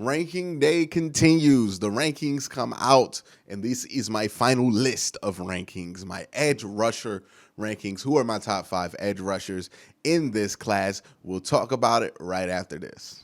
Ranking day continues. The rankings come out, and this is my final list of rankings, my edge rusher rankings. Who are my top 5 edge rushers in this class? We'll talk about it right after this.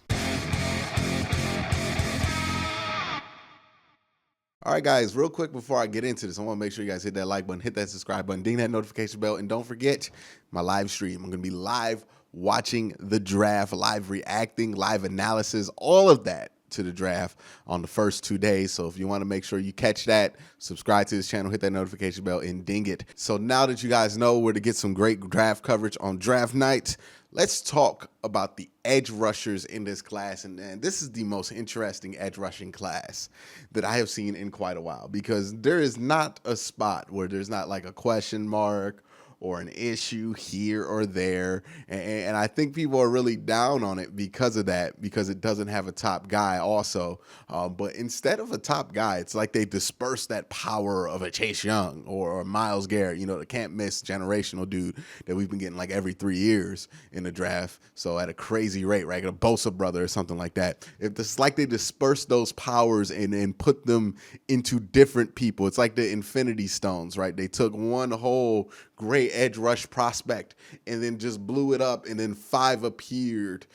All right, guys, real quick before I get into this, I want to make sure you guys hit that like button, hit that subscribe button, ding that notification bell, and don't forget my live stream. I'm going to be live watching the draft, live reacting, live analysis, all of that to the draft on the first 2 days. So if you want to make sure you catch that, subscribe to this channel, hit that notification bell, and ding it. So now that you guys know where to get some great draft coverage on draft night, let's talk about the edge rushers in this class. And this is the most interesting edge rushing class that I have seen in quite a while, because there is not a spot where there's not like a question mark or an issue here or there. And I think people are really down on it because of that, because it doesn't have a top guy also. But instead of a top guy, it's like they disperse that power of a Chase Young or Myles Garrett, you know, the can't miss generational dude that we've been getting like every 3 years in the draft. So at a crazy rate, right? A Bosa brother or something like that. It's like they disperse those powers and put them into different people. It's like the Infinity Stones, right? They took one whole great edge rush prospect and then just blew it up, and then 5 appeared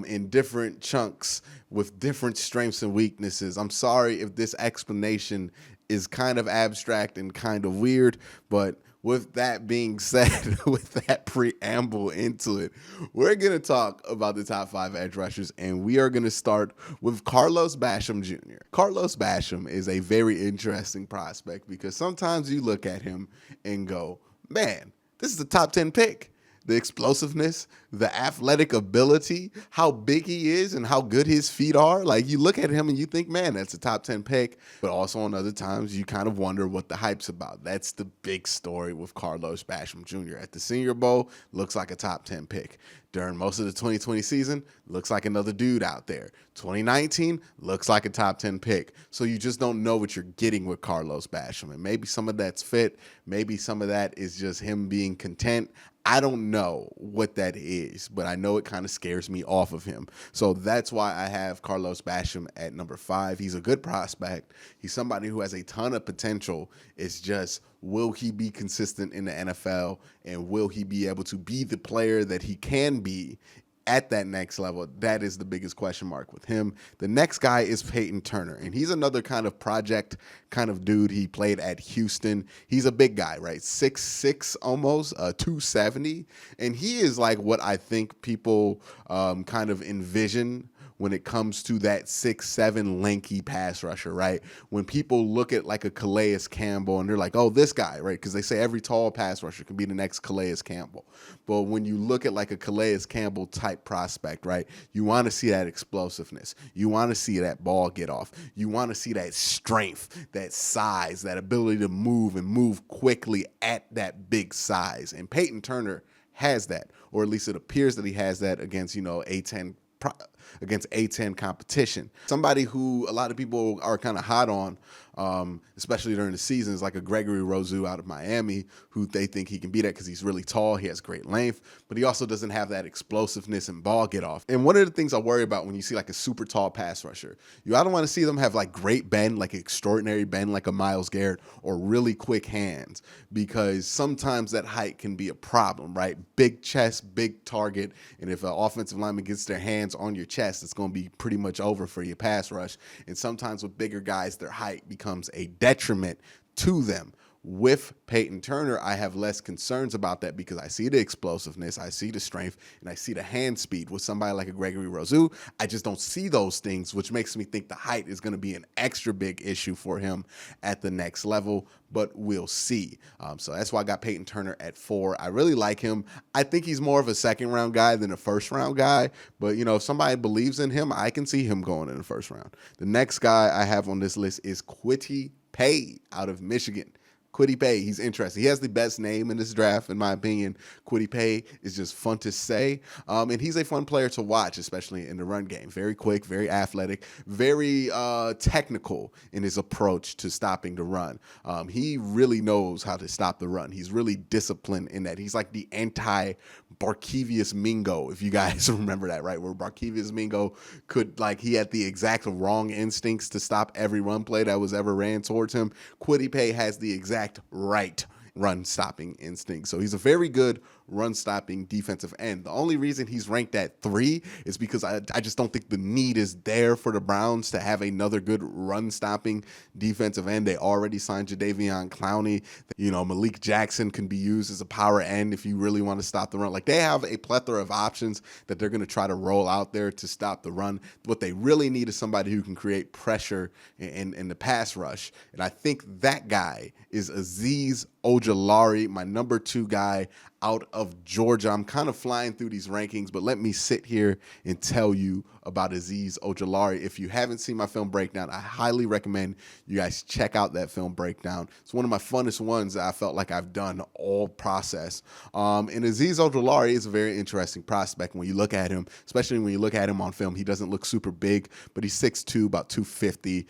in different chunks with different strengths and weaknesses. I'm sorry if this explanation is kind of abstract and kind of weird, but with that being said, with that preamble into it, we're going to talk about the top 5 edge rushers, and we are going to start with Carlos Basham Jr. Carlos Basham is a very interesting prospect because sometimes you look at him and go, man, this is a top 10 pick. The explosiveness, the athletic ability, how big he is and how good his feet are. Like, you look at him and you think, man, that's a top 10 pick. But also on other times, you kind of wonder what the hype's about. That's the big story with Carlos Basham Jr. At the Senior Bowl, looks like a top 10 pick. During most of the 2020 season, looks like another dude out there. 2019, looks like a top 10 pick. So you just don't know what you're getting with Carlos Basham. And maybe some of that's fit. Maybe some of that is just him being content. I don't know what that is, but I know it kind of scares me off of him. So that's why I have Carlos Basham at number 5. He's a good prospect. He's somebody who has a ton of potential. It's just, will he be consistent in the NFL, and will he be able to be the player that he can be at that next level? That is the biggest question mark with him. The next guy is Peyton Turner, and he's another kind of project kind of dude. He played at Houston. He's a big guy, right? 6'6", almost 270, and he is like what I think people kind of envision when it comes to that 6'7" lanky pass rusher, right? When people look at like a Calais Campbell and they're like, oh, this guy, right? Because they say every tall pass rusher can be the next Calais Campbell. But when you look at like a Calais Campbell type prospect, right, you want to see that explosiveness. You want to see that ball get off. You want to see that strength, that size, that ability to move and move quickly at that big size. And Peyton Turner has that, or at least it appears that he has that against, you know, against A10 competition. Somebody who a lot of people are kind of hot on, especially during the season, is like a Gregory Rousseau out of Miami, who they think he can be that because he's really tall, he has great length, but he also doesn't have that explosiveness and ball get off. And one of the things I worry about when you see like a super tall pass rusher, I don't want to see them have like great bend, like extraordinary bend, like a Myles Garrett, or really quick hands, because sometimes that height can be a problem, right? Big chest, big target, and if an offensive lineman gets their hands on your chest, it's going to be pretty much over for your pass rush. And sometimes with bigger guys, their height becomes a detriment to them. With Peyton Turner, I have less concerns about that because I see the explosiveness, I see the strength, and I see the hand speed. With somebody like a Gregory Rousseau, I just don't see those things, which makes me think the height is going to be an extra big issue for him at the next level, but we'll see. So that's why I got Peyton Turner at 4. I really like him. I think he's more of a second-round guy than a first-round guy, but, you know, if somebody believes in him, I can see him going in the first round. The next guy I have on this list is Quitty Pay out of Michigan. Quitty Pay, he's interesting. He has the best name in this draft, in my opinion. Quitty Pay is just fun to say. And he's a fun player to watch, especially in the run game. Very quick, very athletic, very technical in his approach to stopping the run. He really knows how to stop the run. He's really disciplined in that. He's like the anti-Barkevious Mingo, if you guys remember that, right? Where Barkevious Mingo he had the exact wrong instincts to stop every run play that was ever ran towards him. Quitty Pay has the exact right run stopping instinct. So he's a very good run stopping defensive end. The only reason he's ranked at 3 is because I just don't think the need is there for the Browns to have another good run stopping defensive end. They already signed Jadeveon Clowney. Malik Jackson can be used as a power end if you really want to stop the run. Like, they have a plethora of options that they're going to try to roll out there to stop the run. What they really need is somebody who can create pressure in the pass rush. And I think that guy is Azeez Ali, my number 2 guy out of Georgia. I'm kind of flying through these rankings, but let me sit here and tell you about Azeez Ali. If you haven't seen my film breakdown, I highly recommend you guys check out that film breakdown. It's one of my funnest ones that I felt like I've done all process. And Azeez Ali is a very interesting prospect when you look at him, especially when you look at him on film. He doesn't look super big, but he's 6'2", about 250.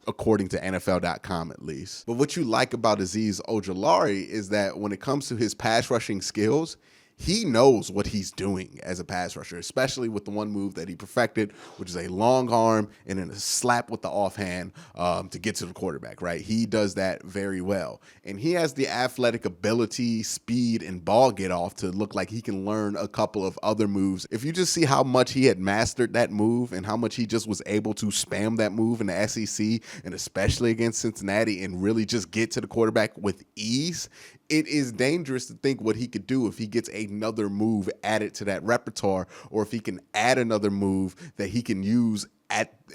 According to NFL.com at least. But what you like about Azeez Ali is that when it comes to his pass rushing skills, he knows what he's doing as a pass rusher, especially with the one move that he perfected, which is a long arm and then a slap with the offhand to get to the quarterback, right? He does that very well. And he has the athletic ability, speed, and ball get off to look like he can learn a couple of other moves. If you just see how much he had mastered that move and how much he just was able to spam that move in the SEC and especially against Cincinnati and really just get to the quarterback with ease, it is dangerous to think what he could do if he gets another move added to that repertoire, or if he can add another move that he can use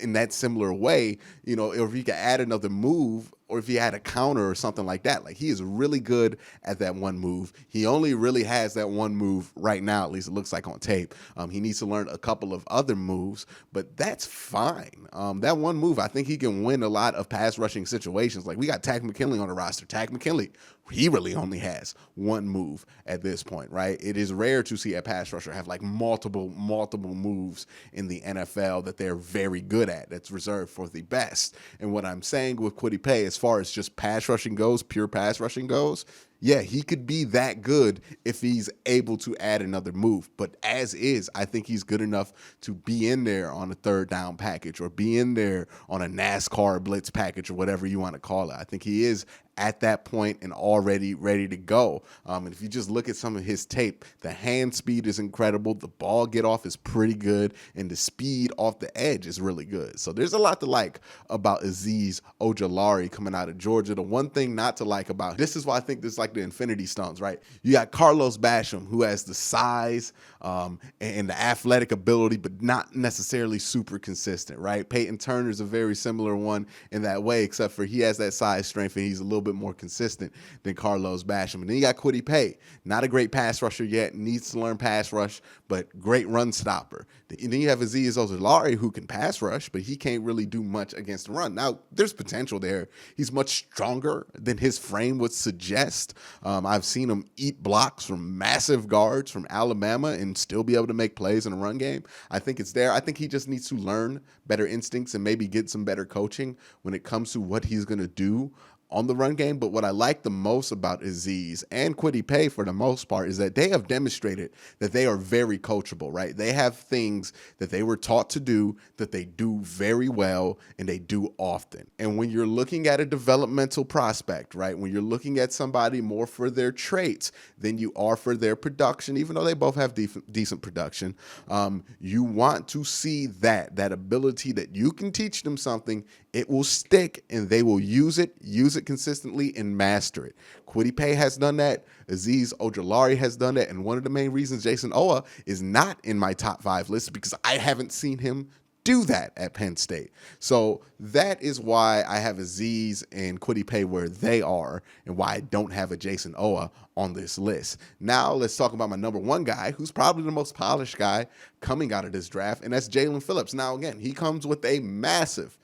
in that similar way, or if he can add another move, or if he had a counter or something like that. Like, he is really good at that one move. He only really has that one move right now, at least it looks like on tape. He needs to learn a couple of other moves, but that's fine. That one move, I think he can win a lot of pass rushing situations. Like, we got Takk McKinley on the roster. Takk McKinley, he really only has one move at this point, right? It is rare to see a pass rusher have like multiple moves in the NFL that they're very good at. That's reserved for the best. And what I'm saying with Quitty Pay, as far as just pass rushing goes, pure pass rushing goes, yeah, he could be that good if he's able to add another move. But as is, I think he's good enough to be in there on a third down package or be in there on a NASCAR blitz package or whatever you want to call it. I think he is at that point and already ready to go. And if you just look at some of his tape, the hand speed is incredible. The ball get off is pretty good. And the speed off the edge is really good. So there's a lot to like about Azeez Ali coming out of Georgia. The one thing not to like about, this is why I think this is like the Infinity Stones, right? You got Carlos Basham, who has the size and the athletic ability, but not necessarily super consistent, right? Peyton Turner is a very similar one in that way, except for he has that size strength and he's a little bit more consistent than Carlos Basham. And then you got Quitty Pay, not a great pass rusher yet, needs to learn pass rush, but great run stopper. And then you have Azeez Ali, who can pass rush, but he can't really do much against the run. Now, there's potential there. He's much stronger than his frame would suggest. I've seen him eat blocks from massive guards from Alabama and still be able to make plays in a run game. I think it's there. I think he just needs to learn better instincts and maybe get some better coaching when it comes to what he's going to do on the run game. But what I like the most about Azeez and Quitty Pay for the most part is that they have demonstrated that they are very coachable, right? They have things that they were taught to do that they do very well and they do often. And when you're looking at a developmental prospect, right, when you're looking at somebody more for their traits than you are for their production, even though they both have decent production, you want to see that ability that you can teach them something, it will stick and they will use it consistently and master it. Quitty Pay has done that. Azeez Ali has done that. And one of the main reasons Jason Owa is not in my top 5 list is because I haven't seen him do that at Penn State. So that is why I have Azeez and Quitty Pay where they are and why I don't have a Jason Owa on this list. Now let's talk about my number 1 guy, who's probably the most polished guy coming out of this draft, and that's Jalen Phillips. Now, again, he comes with a massive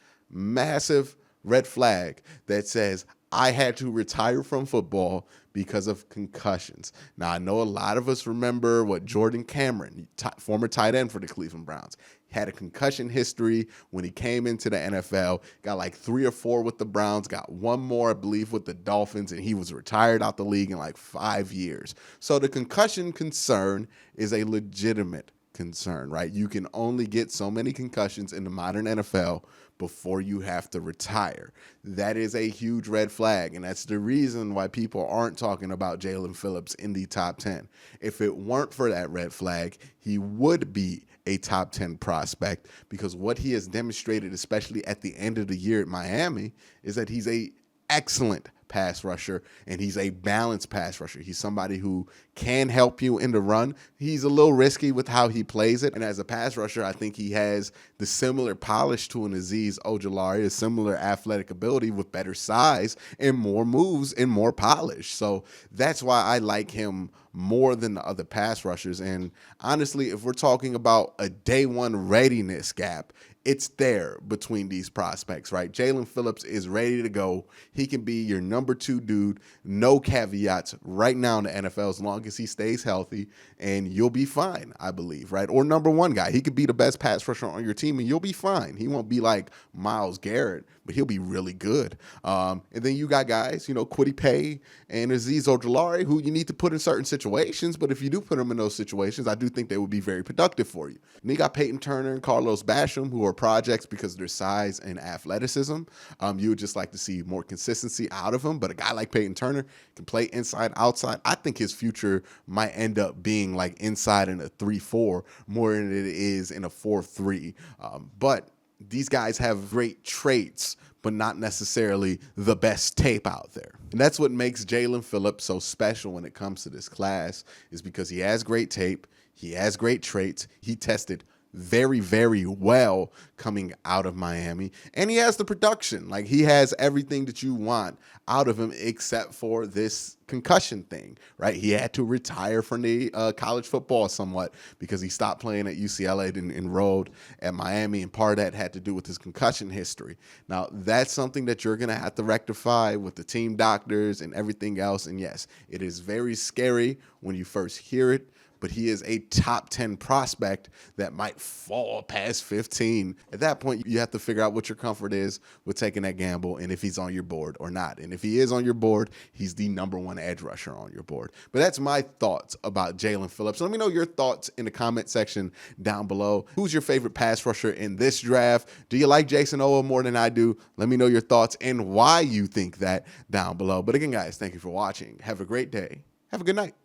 red flag that says, I had to retire from football because of concussions. Now, I know a lot of us remember what Jordan Cameron, former tight end for the Cleveland Browns, had a concussion history when he came into the NFL, got like 3 or 4 with the Browns, got 1 more, I believe, with the Dolphins, and he was retired out the league in like 5 years. So the concussion concern is a legitimate concern, right? You can only get so many concussions in the modern NFL before you have to retire. That is a huge red flag, and that's the reason why people aren't talking about Jalen Phillips in the top 10. If it weren't for that red flag, he would be a top 10 prospect, because what he has demonstrated, especially at the end of the year at Miami, is that he's a excellent pass rusher, and he's a balanced pass rusher. He's somebody who can help you in the run. He's a little risky with how he plays it, and as a pass rusher, I think he has the similar polish to an Azeez Ali, a similar athletic ability with better size and more moves and more polish. So that's why I like him more than the other pass rushers. And honestly, if we're talking about a day one readiness gap, it's there between these prospects, right? Jalen Phillips is ready to go. He can be your number 2 dude, no caveats right now in the NFL, as long as he stays healthy, and you'll be fine, I believe, right? Or number 1 guy. He could be the best pass rusher on your team, and you'll be fine. He won't be like Myles Garrett, but he'll be really good. And then you got guys, Quitty Pay and Azeez Ali, who you need to put in certain situations, but if you do put them in those situations, I do think they would be very productive for you. And then you got Peyton Turner and Carlos Basham, who are projects because of their size and athleticism. You would just like to see more consistency out of them, but a guy like Peyton Turner can play inside, outside. I think his future might end up being like inside in a 3-4 more than it is in a 4-3. But these guys have great traits, but not necessarily the best tape out there. And that's what makes Jalen Phillips so special when it comes to this class, is because he has great tape, he has great traits, he tested very, very well coming out of Miami, and he has the production. Like, he has everything that you want out of him except for this concussion thing, right? He had to retire from the college football somewhat because he stopped playing at UCLA and enrolled at Miami, and part of that had to do with his concussion history. Now, that's something that you're going to have to rectify with the team doctors and everything else, and yes, it is very scary when you first hear it, but he is a top 10 prospect that might fall past 15. At that point, you have to figure out what your comfort is with taking that gamble and if he's on your board or not. And if he is on your board, he's the number 1 edge rusher on your board. But that's my thoughts about Jalen Phillips. Let me know your thoughts in the comment section down below. Who's your favorite pass rusher in this draft? Do you like Jason Owa more than I do? Let me know your thoughts and why you think that down below. But again, guys, thank you for watching. Have a great day. Have a good night.